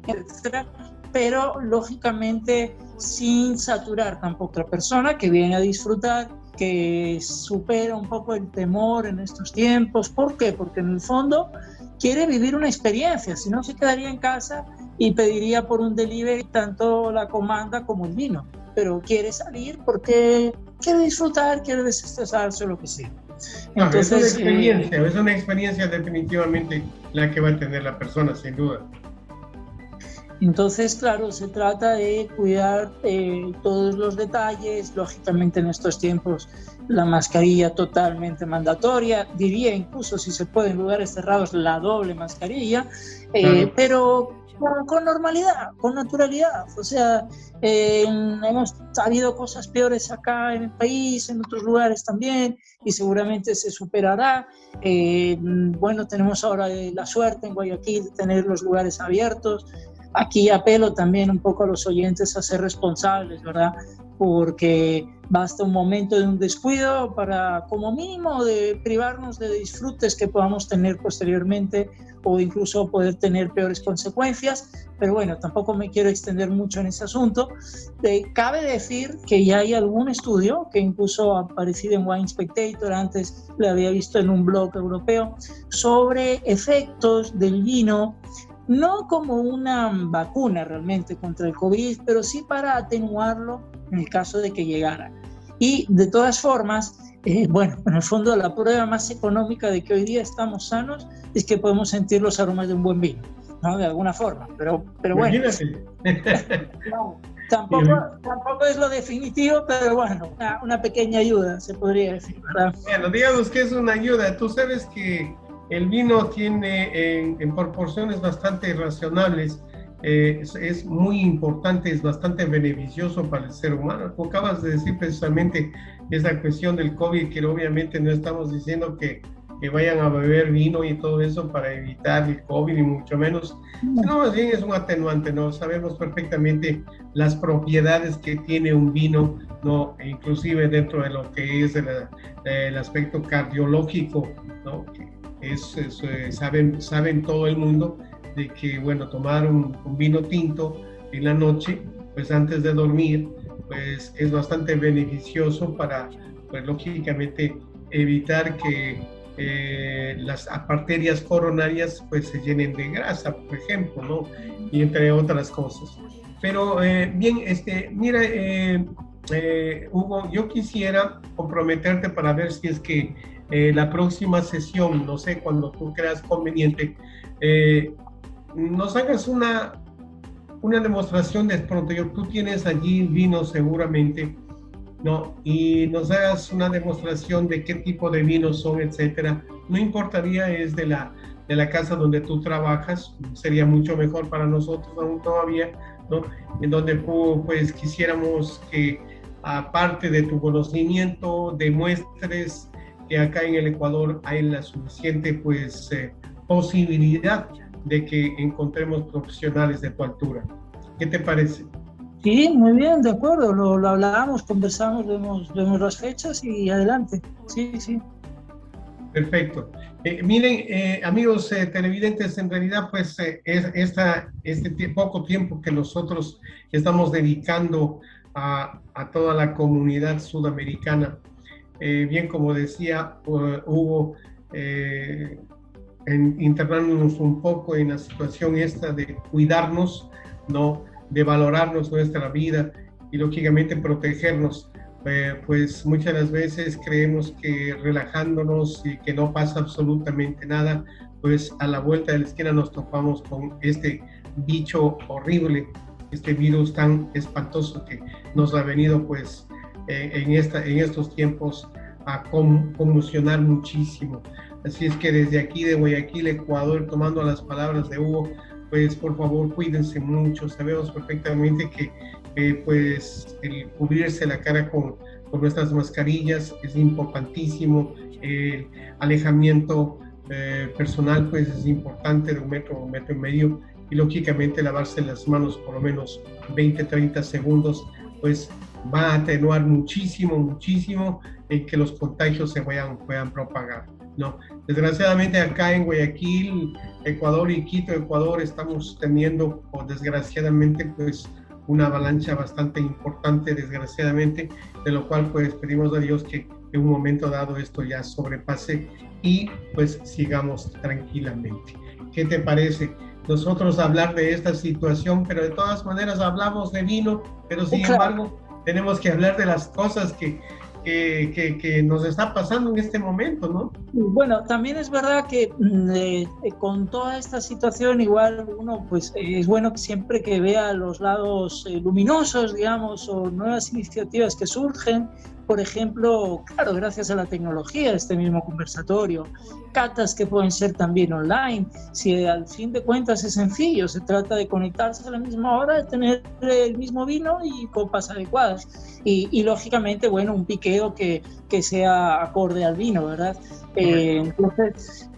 etcétera, pero lógicamente sin saturar tampoco a la persona que viene a disfrutar, que supera un poco el temor en estos tiempos. ¿Por qué? Porque en el fondo quiere vivir una experiencia, si no se quedaría en casa y pediría por un delivery tanto la comanda como el vino, pero quiere salir porque quiere disfrutar, quiere desestresarse o lo que sea. Entonces, es una experiencia definitivamente la que va a tener la persona, sin duda. Entonces, claro, se trata de cuidar todos los detalles. Lógicamente, en estos tiempos, la mascarilla totalmente mandatoria. Diría incluso, si se puede, en lugares cerrados, la doble mascarilla. Claro. Pero con normalidad, con naturalidad. O sea, hemos habido cosas peores acá en el país, en otros lugares también, y seguramente se superará. Bueno, tenemos ahora la suerte en Guayaquil de tener los lugares abiertos. Aquí apelo también un poco a los oyentes a ser responsables, ¿verdad? Porque basta un momento de un descuido para, como mínimo, de privarnos de disfrutes que podamos tener posteriormente o incluso poder tener peores consecuencias. Pero bueno, tampoco me quiero extender mucho en ese asunto. Cabe decir que ya hay algún estudio que incluso ha aparecido en Wine Spectator, antes lo había visto en un blog europeo, sobre efectos del vino, no como una vacuna realmente contra el COVID, pero sí para atenuarlo en el caso de que llegara. Y de todas formas, bueno, en el fondo la prueba más económica de que hoy día estamos sanos es que podemos sentir los aromas de un buen vino, ¿no? De alguna forma, pero bueno. No, tampoco es lo definitivo, pero bueno, una pequeña ayuda, se podría decir, ¿verdad? Bueno, digamos que es una ayuda. Tú sabes que el vino tiene en proporciones bastante razonables, es muy importante, es bastante beneficioso para el ser humano. Tú acabas de decir precisamente esa cuestión del COVID, que obviamente no estamos diciendo que vayan a beber vino y todo eso para evitar el COVID, y mucho menos, sino más bien es un atenuante, ¿no? Sabemos perfectamente las propiedades que tiene un vino, ¿no? Inclusive dentro de lo que es el aspecto cardiológico, ¿no? Saben todo el mundo de que, bueno, tomar un vino tinto en la noche, pues antes de dormir, pues es bastante beneficioso para, pues lógicamente, evitar que las arterias coronarias pues se llenen de grasa, por ejemplo, ¿no? Y entre otras cosas. Pero bien, mira, Hugo, yo quisiera comprometerte para ver si es que la próxima sesión, no sé, cuando tú creas conveniente, nos hagas una demostración de pronto. Tú tienes allí vino seguramente, ¿no? Y nos hagas una demostración de qué tipo de vinos son, etcétera. No importaría, es de la casa donde tú trabajas, sería mucho mejor para nosotros aún todavía, ¿no? En donde pues quisiéramos que, aparte de tu conocimiento, demuestres que acá en el Ecuador hay la suficiente pues posibilidad de que encontremos profesionales de tu altura. ¿Qué te parece? Sí, muy bien, de acuerdo, lo hablábamos, conversamos, vemos las fechas y adelante. Sí. Perfecto. Miren, amigos televidentes, en realidad pues poco tiempo que nosotros estamos dedicando a toda la comunidad sudamericana, bien como decía Hugo, internándonos un poco en la situación esta de cuidarnos, ¿no? De valorarnos nuestra vida y lógicamente protegernos, pues muchas de las veces creemos que relajándonos y que no pasa absolutamente nada, pues a la vuelta de la esquina nos topamos con este bicho horrible, este virus tan espantoso que nos ha venido pues en estos tiempos a conmocionar muchísimo. Así es que desde aquí de Guayaquil, Ecuador, tomando las palabras de Hugo, pues por favor cuídense mucho. Sabemos perfectamente que pues el cubrirse la cara con nuestras mascarillas es importantísimo. El alejamiento personal pues es importante, de 1 metro y medio, y lógicamente lavarse las manos por lo menos 20-30 segundos pues va a atenuar muchísimo en que los contagios se puedan propagar, ¿no? Desgraciadamente acá en Guayaquil, Ecuador y Quito, Ecuador, estamos teniendo, desgraciadamente, pues una avalancha bastante importante, desgraciadamente, de lo cual pues pedimos a Dios que en un momento dado esto ya sobrepase y pues sigamos tranquilamente. ¿Qué te parece? Nosotros hablar de esta situación, pero de todas maneras hablamos de vino, pero sin embargo tenemos que hablar de las cosas que nos está pasando en este momento, ¿no? Bueno, también es verdad que con toda esta situación igual uno pues es bueno que siempre que vea los lados luminosos, digamos, o nuevas iniciativas que surgen. Por ejemplo, claro, gracias a la tecnología, este mismo conversatorio, catas que pueden ser también online, si al fin de cuentas es sencillo, se trata de conectarse a la misma hora, de tener el mismo vino y copas adecuadas. Y lógicamente, bueno, un piqueo que sea acorde al vino, ¿verdad? Entonces,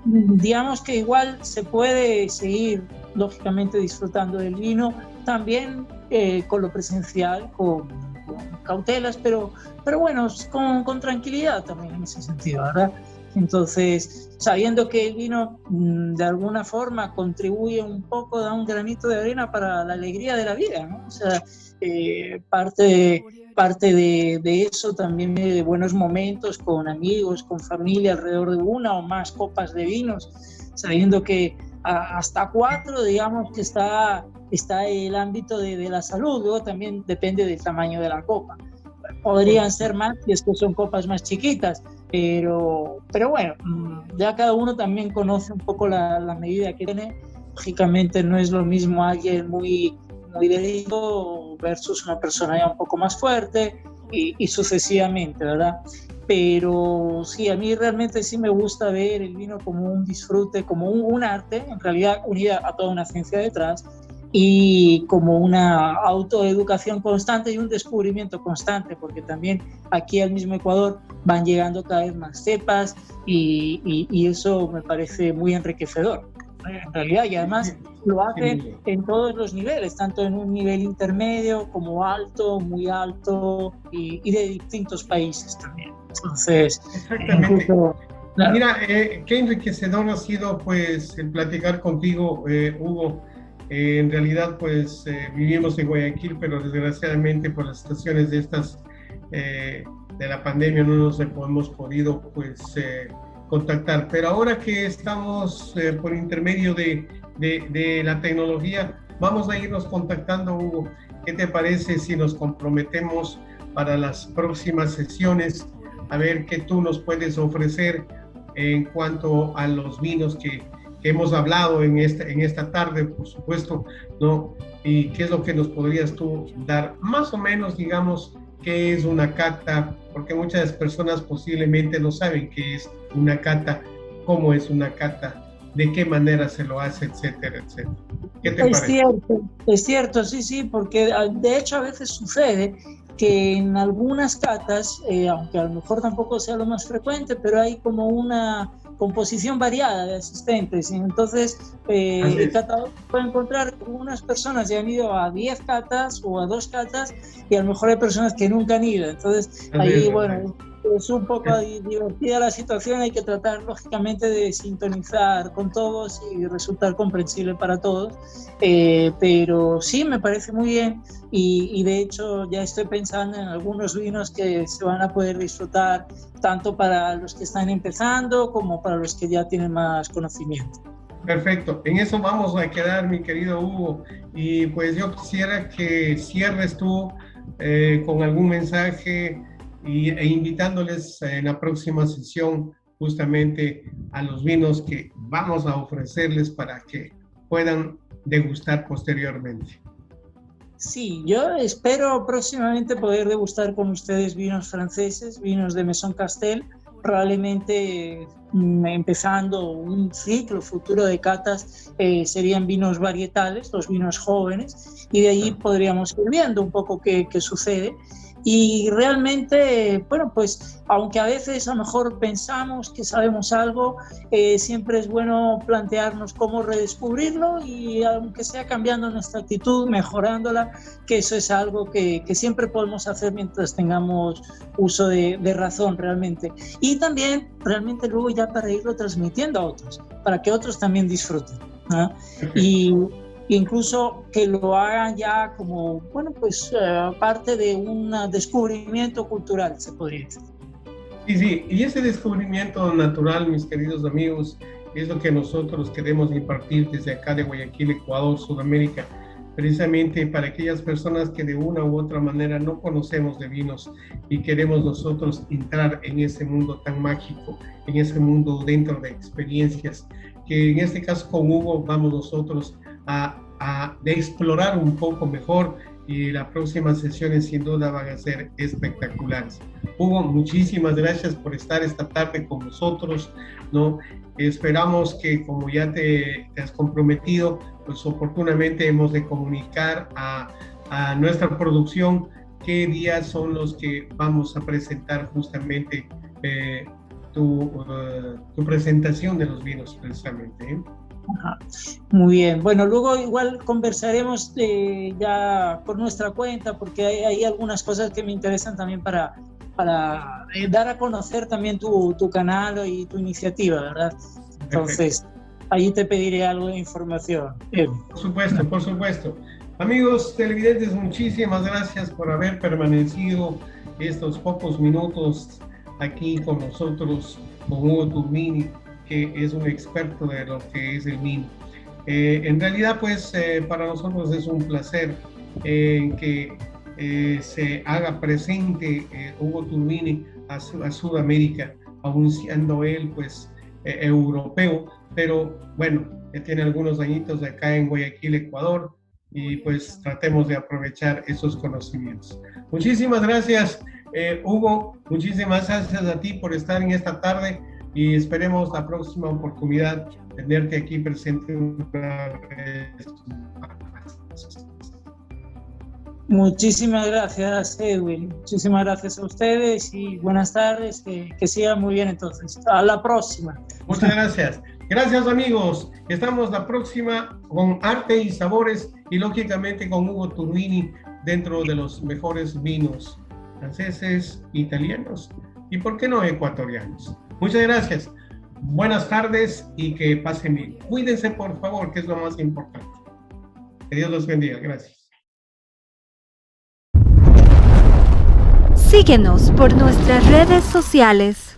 digamos que igual se puede seguir, lógicamente, disfrutando del vino, también con lo presencial, con cautelas, pero bueno, con tranquilidad también en ese sentido, ¿verdad? Entonces, sabiendo que el vino de alguna forma contribuye un poco, da un granito de arena para la alegría de la vida, ¿no? O sea, parte de eso también, de buenos momentos con amigos, con familia, alrededor de una o más copas de vinos, sabiendo que hasta 4, digamos que está el ámbito de la salud. Luego también depende del tamaño de la copa. Podrían ser más si es que son copas más chiquitas, pero bueno, ya cada uno también conoce un poco la medida que tiene. Lógicamente no es lo mismo alguien muy delgado versus una persona ya un poco más fuerte y sucesivamente, ¿verdad? Pero sí, a mí realmente sí me gusta ver el vino como un disfrute, como un arte, en realidad unida a toda una ciencia detrás, y como una autoeducación constante y un descubrimiento constante, porque también aquí al mismo Ecuador van llegando cada vez más cepas y eso me parece muy enriquecedor, en realidad, y además lo hacen en todos los niveles, tanto en un nivel intermedio como alto, muy alto y de distintos países también. Entonces, exactamente. Claro. Mira, qué enriquecedor ha sido pues el platicar contigo, Hugo. En realidad pues vivimos en Guayaquil, pero desgraciadamente por las situaciones de estas de la pandemia no nos hemos podido pues contactar, pero ahora que estamos por intermedio de la tecnología, vamos a irnos contactando, Hugo. ¿Qué te parece si nos comprometemos para las próximas sesiones a ver qué tú nos puedes ofrecer en cuanto a los vinos que hemos hablado en esta tarde, por supuesto, ¿no? Y qué es lo que nos podrías tú dar, más o menos, digamos, qué es una cata, porque muchas personas posiblemente no saben qué es una cata, cómo es una cata, de qué manera se lo hace, etcétera, etcétera. ¿Qué te parece? Es cierto, sí, porque de hecho a veces sucede que en algunas catas, aunque a lo mejor tampoco sea lo más frecuente, pero hay como una composición variada de asistentes, y entonces el catador puede encontrar unas personas que han ido a 10 catas o a 2 catas, y a lo mejor hay personas que nunca han ido, entonces ahí, bueno, es un poco divertida la situación, hay que tratar lógicamente de sintonizar con todos y resultar comprensible para todos, pero sí, me parece muy bien, y de hecho ya estoy pensando en algunos vinos que se van a poder disfrutar tanto para los que están empezando como para los que ya tienen más conocimiento. Perfecto, en eso vamos a quedar, mi querido Hugo, y pues yo quisiera que cierres tú con algún mensaje e invitándoles en la próxima sesión justamente a los vinos que vamos a ofrecerles para que puedan degustar posteriormente. Sí, yo espero próximamente poder degustar con ustedes vinos franceses, vinos de Maison Castel, probablemente empezando un ciclo futuro de catas serían vinos varietales, los vinos jóvenes, y de ahí podríamos ir viendo un poco qué sucede. Y realmente, bueno, pues aunque a veces a lo mejor pensamos que sabemos algo, siempre es bueno plantearnos cómo redescubrirlo, y aunque sea cambiando nuestra actitud, mejorándola, que eso es algo que siempre podemos hacer mientras tengamos uso de razón realmente. Y también realmente luego ya para irlo transmitiendo a otros, para que otros también disfruten, ¿no? Y incluso que lo hagan ya como, bueno, pues parte de un descubrimiento cultural, se podría decir. Sí, y ese descubrimiento natural, mis queridos amigos, es lo que nosotros queremos impartir desde acá de Guayaquil, Ecuador, Sudamérica, precisamente para aquellas personas que de una u otra manera no conocemos de vinos y queremos nosotros entrar en ese mundo tan mágico, en ese mundo dentro de experiencias, que en este caso con Hugo vamos nosotros de explorar un poco mejor, y las próximas sesiones sin duda van a ser espectaculares. Hugo, muchísimas gracias por estar esta tarde con nosotros, ¿no? Esperamos que, como ya te has comprometido, pues oportunamente hemos de comunicar a nuestra producción qué días son los que vamos a presentar justamente tu presentación de los vinos precisamente, ¿eh? Ajá. Muy bien, bueno, luego igual conversaremos ya por nuestra cuenta, porque hay algunas cosas que me interesan también para dar a conocer también tu canal y tu iniciativa, ¿verdad? Entonces, allí te pediré algo de información. Por supuesto. Amigos televidentes, muchísimas gracias por haber permanecido estos pocos minutos aquí con nosotros, con Hugo Turbini, que es un experto de lo que es el vino. En realidad, pues, para nosotros es un placer que se haga presente Hugo Turbini a Sudamérica, aun siendo él, pues, europeo, pero bueno, tiene algunos añitos acá en Guayaquil, Ecuador, y pues tratemos de aprovechar esos conocimientos. Muchísimas gracias, Hugo, muchísimas gracias a ti por estar en esta tarde, y esperemos la próxima oportunidad tenerte aquí presente una vez más. Muchísimas gracias, Edwin. Muchísimas gracias a ustedes y buenas tardes. Que sigan muy bien entonces. A la próxima. Muchas gracias. Gracias, amigos. Estamos la próxima con Arte y Sabores, y lógicamente con Hugo Turbini, dentro de los mejores vinos franceses, italianos y, ¿por qué no, ecuatorianos? Muchas gracias. Buenas tardes y que pasen bien. Cuídense, por favor, que es lo más importante. Que Dios los bendiga. Gracias. Síguenos por nuestras redes sociales.